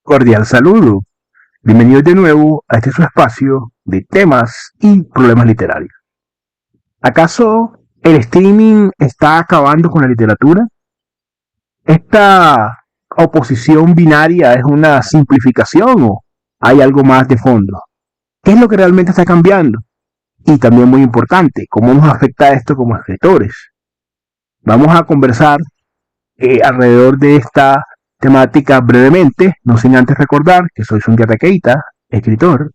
Cordial saludo. Bienvenidos de nuevo a este su espacio de temas y problemas literarios. ¿Acaso el streaming está acabando con la literatura? ¿Esta oposición binaria es una simplificación o hay algo más de fondo? ¿Qué es lo que realmente está cambiando? Y también muy importante, ¿cómo nos afecta esto como escritores? Vamos a conversar alrededor de esta temática brevemente, no sin antes recordar que soy Sundiata Keita, escritor,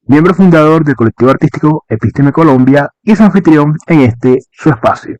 miembro fundador del colectivo artístico Episteme Colombia y su anfitrión en este su espacio.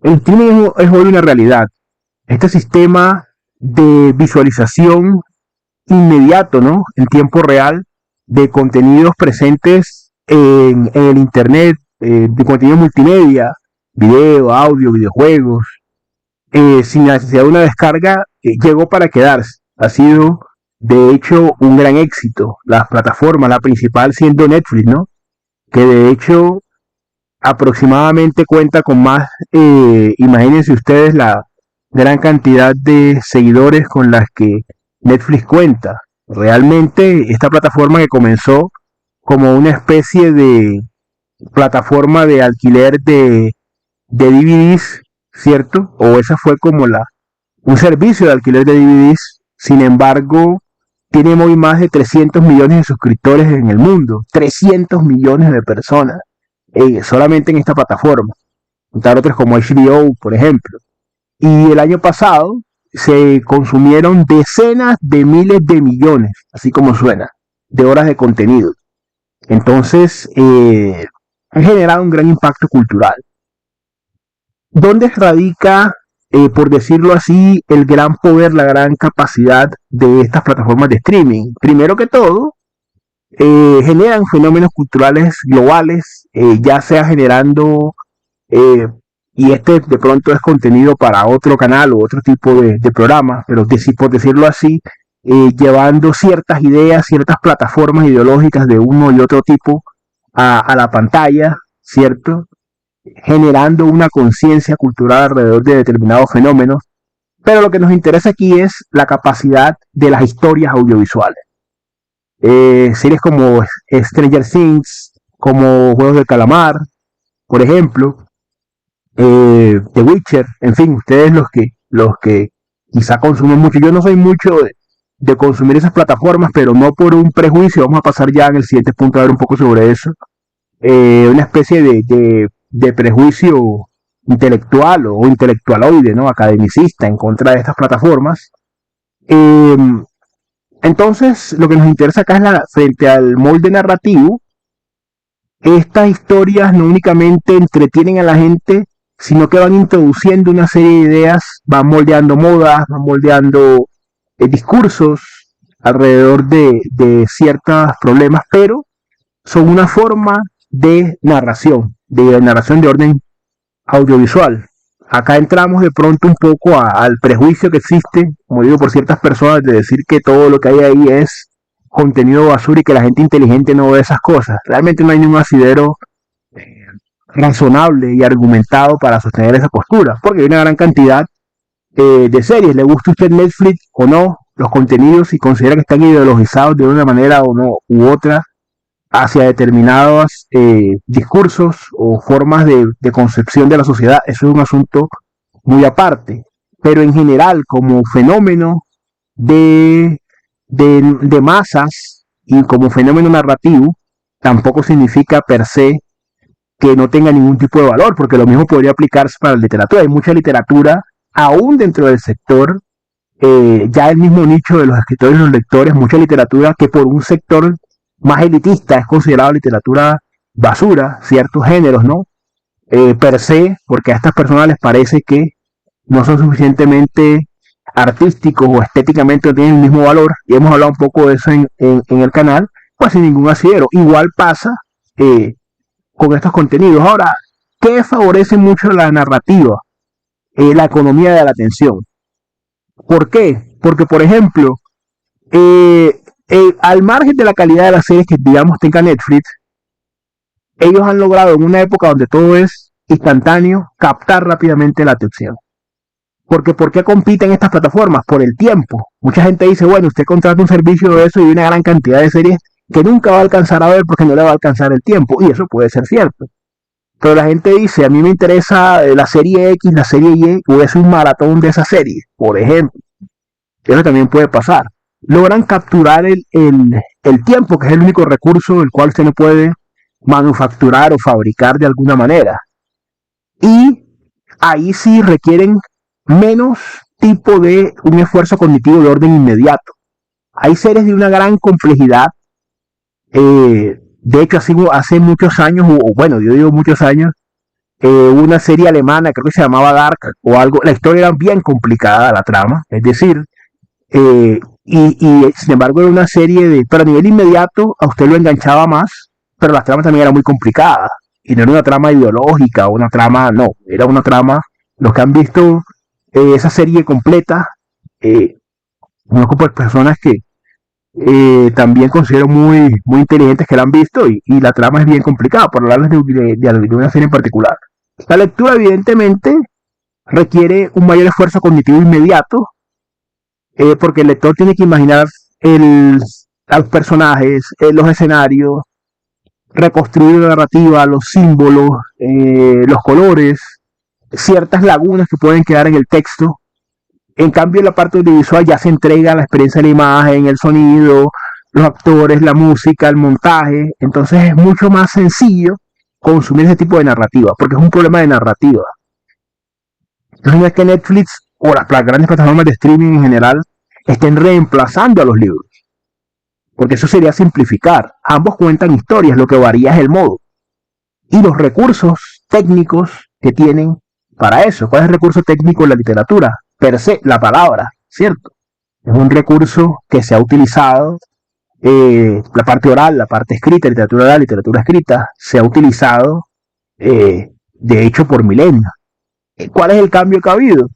El streaming es hoy una realidad. Este sistema de visualización inmediato, ¿no? En tiempo real, de contenidos presentes en el internet, de contenido multimedia, video, audio, videojuegos, sin la necesidad de una descarga, llegó para quedarse. Ha sido, de hecho, un gran éxito. Las plataformas, la principal siendo Netflix, ¿no? Que de hecho aproximadamente cuenta con más, imagínense ustedes la gran cantidad de seguidores con las que Netflix cuenta. Realmente esta plataforma que comenzó como una especie de plataforma de alquiler de DVDs, ¿cierto? O esa fue como un servicio de alquiler de DVDs. Sin embargo, tiene hoy más de 300 millones de suscriptores en el mundo. 300 millones de personas solamente en esta plataforma. Juntar otros como HBO, por ejemplo. Y el año pasado se consumieron decenas de miles de millones, así como suena, de horas de contenido. Entonces, ha generado un gran impacto cultural. ¿Dónde radica, por decirlo así, el gran poder, la gran capacidad de estas plataformas de streaming? Primero que todo, generan fenómenos culturales globales, ya sea generando, eh, y este de pronto es contenido para otro canal o otro tipo de programa, pero por decirlo así, llevando ciertas ideas, ciertas plataformas ideológicas de uno y otro tipo a la pantalla, ¿cierto? Generando una conciencia cultural alrededor de determinados fenómenos, pero lo que nos interesa aquí es la capacidad de las historias audiovisuales. Series como Stranger Things, como Juegos de Calamar, por ejemplo, The Witcher, en fin, ustedes los que quizá consumen mucho. Yo no soy mucho de consumir esas plataformas, pero no por un prejuicio. Vamos a pasar ya en el siguiente punto a ver un poco sobre eso. Una especie de prejuicio intelectual o intelectualoide, ¿no? Academicista en contra de estas plataformas. Eh, entonces, lo que nos interesa acá es frente al molde narrativo, estas historias no únicamente entretienen a la gente, sino que van introduciendo una serie de ideas, van moldeando modas, van moldeando discursos alrededor de ciertos problemas, pero son una forma de narración de orden audiovisual. Acá entramos de pronto un poco al prejuicio que existe, como digo, por ciertas personas, de decir que todo lo que hay ahí es contenido basura y que la gente inteligente no ve esas cosas. Realmente no hay ningún asidero eh, razonable y argumentado para sostener esa postura, porque hay una gran cantidad de series. ¿Le gusta a usted Netflix o no? Los contenidos, si considera que están ideologizados de una manera o no u otra hacia determinados discursos o formas de concepción de la sociedad, eso es un asunto muy aparte. Pero en general, como fenómeno de masas y como fenómeno narrativo, tampoco significa per se que no tenga ningún tipo de valor, porque lo mismo podría aplicarse para la literatura. Hay mucha literatura, aún dentro del sector, ya el mismo nicho de los escritores y los lectores, mucha literatura que por un sector más elitista es considerado literatura basura, ciertos géneros, ¿no? Per se, porque a estas personas les parece que no son suficientemente artísticos o estéticamente no tienen el mismo valor, y hemos hablado un poco de eso en el canal, pues sin ningún asidero. Igual pasa con estos contenidos. Ahora, ¿qué favorece mucho la narrativa? La economía de la atención. ¿Por qué? Porque, por ejemplo, al margen de la calidad de las series que, digamos, tenga Netflix, ellos han logrado en una época donde todo es instantáneo, captar rápidamente la atención. Porque ¿por qué compiten estas plataformas? Por el tiempo. Mucha gente dice, bueno, usted contrata un servicio de eso y una gran cantidad de series que nunca va a alcanzar a ver porque no le va a alcanzar el tiempo. Y eso puede ser cierto. Pero la gente dice, a mí me interesa la serie X, la serie Y, voy a hacer un maratón de esa serie, por ejemplo. Eso también puede pasar. Logran capturar el tiempo, que es el único recurso el cual usted no puede manufacturar o fabricar de alguna manera. Y ahí sí requieren menos tipo de un esfuerzo cognitivo de orden inmediato. Hay series de una gran complejidad. De hecho, hace muchos años, o bueno, yo digo muchos años, una serie alemana, creo que se llamaba Dark o algo. La historia era bien complicada, la trama, es decir, y sin embargo era una serie pero a nivel inmediato a usted lo enganchaba más, pero la trama también era muy complicada. Y no era una trama ideológica, una trama, no, era una trama, los que han visto esa serie completa, conozco pues personas que también considero muy inteligentes que la han visto y la trama es bien complicada, por hablarles de una serie en particular. La lectura evidentemente requiere un mayor esfuerzo cognitivo inmediato, porque el lector tiene que imaginar a los personajes, los escenarios, reconstruir la narrativa, los símbolos, los colores, ciertas lagunas que pueden quedar en el texto. En cambio, en la parte audiovisual ya se entrega la experiencia de la imagen, el sonido, los actores, la música, el montaje. Entonces es mucho más sencillo consumir ese tipo de narrativa, porque es un problema de narrativa. Entonces no es que Netflix o las grandes plataformas de streaming en general estén reemplazando a los libros, porque eso sería simplificar. Ambos cuentan historias, lo que varía es el modo y los recursos técnicos que tienen para eso. ¿Cuál es el recurso técnico en la literatura? Per se, la palabra, ¿cierto? Es un recurso que se ha utilizado, la parte oral, la parte escrita, literatura oral, literatura escrita, se ha utilizado, de hecho, por milenios. ¿Cuál es el cambio que ha habido?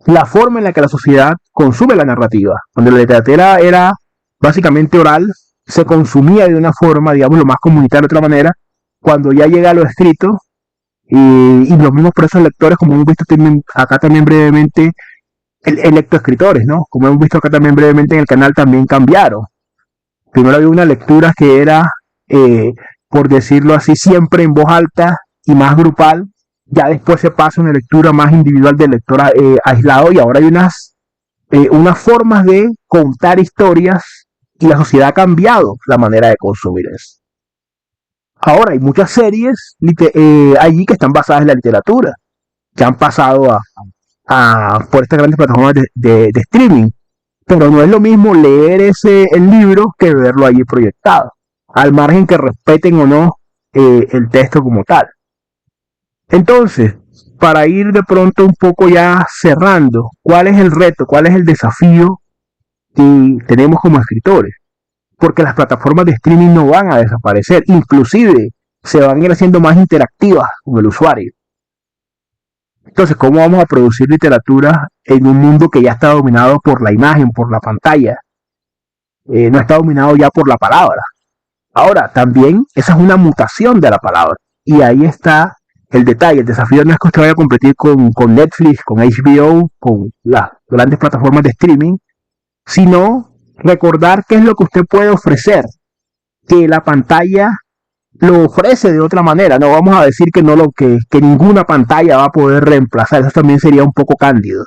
La forma en la que la sociedad consume la narrativa. Cuando la literatura era básicamente oral, se consumía de una forma, digamos, lo más comunitaria de otra manera. Cuando ya llega a lo escrito, y los mismos procesos lectores, como hemos visto acá también brevemente, el lectoescritores, ¿no? Como hemos visto acá también brevemente en el canal, también cambiaron. Primero había una lectura que era, por decirlo así, siempre en voz alta y más grupal. Ya después se pasa a una lectura más individual del lector aislado, y ahora hay unas formas de contar historias, y la sociedad ha cambiado la manera de consumir eso. Ahora hay muchas series allí que están basadas en la literatura, que han pasado por estas grandes plataformas de streaming, pero no es lo mismo leer el libro que verlo allí proyectado, al margen que respeten o no el texto como tal. Entonces, para ir de pronto un poco ya cerrando, ¿cuál es el reto, cuál es el desafío que tenemos como escritores? Porque las plataformas de streaming no van a desaparecer, inclusive se van a ir haciendo más interactivas con el usuario. Entonces, ¿cómo vamos a producir literatura en un mundo que ya está dominado por la imagen, por la pantalla? No está dominado ya por la palabra. Ahora, también esa es una mutación de la palabra. Y ahí está el detalle. El desafío no es que usted vaya a competir con Netflix, con HBO, con las grandes plataformas de streaming, sino recordar qué es lo que usted puede ofrecer, que la pantalla lo ofrece de otra manera. No vamos a decir que que ninguna pantalla va a poder reemplazar, eso también sería un poco cándido.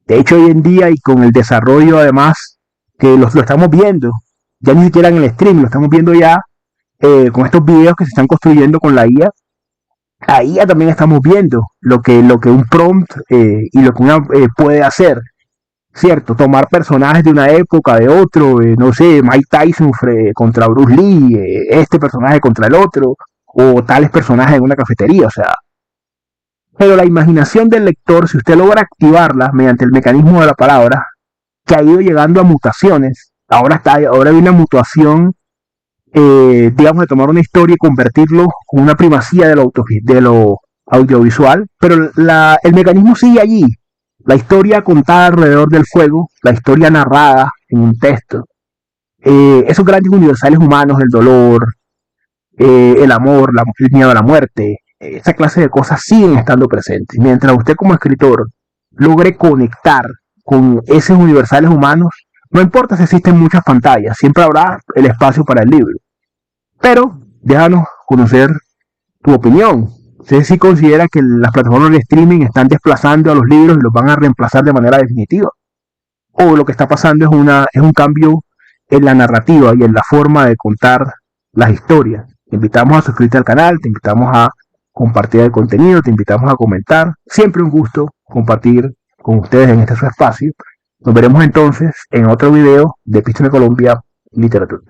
De hecho, hoy en día, y con el desarrollo además, que lo estamos viendo, ya ni siquiera en el stream, lo estamos viendo ya con estos videos que se están construyendo con la IA. Ahí ya también estamos viendo lo que un prompt y lo que una puede hacer. Cierto, tomar personajes de una época, de otro, no sé, Mike Tyson contra Bruce Lee, este personaje contra el otro, o tales personajes en una cafetería, o sea. Pero la imaginación del lector, si usted logra activarla mediante el mecanismo de la palabra, que ha ido llegando a mutaciones, ahora hay una mutación, digamos, de tomar una historia y convertirlo con una primacía de lo audiovisual, pero el mecanismo sigue allí. La historia contada alrededor del fuego, la historia narrada en un texto, esos grandes universales humanos, el dolor, el amor, el miedo a la muerte, esa clase de cosas siguen estando presentes. Mientras usted como escritor logre conectar con esos universales humanos, no importa si existen muchas pantallas, siempre habrá el espacio para el libro. Pero déjanos conocer tu opinión. ¿Usted sí considera que las plataformas de streaming están desplazando a los libros y los van a reemplazar de manera definitiva? ¿O lo que está pasando es un cambio en la narrativa y en la forma de contar las historias? Te invitamos a suscribirte al canal, te invitamos a compartir el contenido, te invitamos a comentar. Siempre un gusto compartir con ustedes en este su espacio. Nos veremos entonces en otro video de Epístola de Colombia Literatura.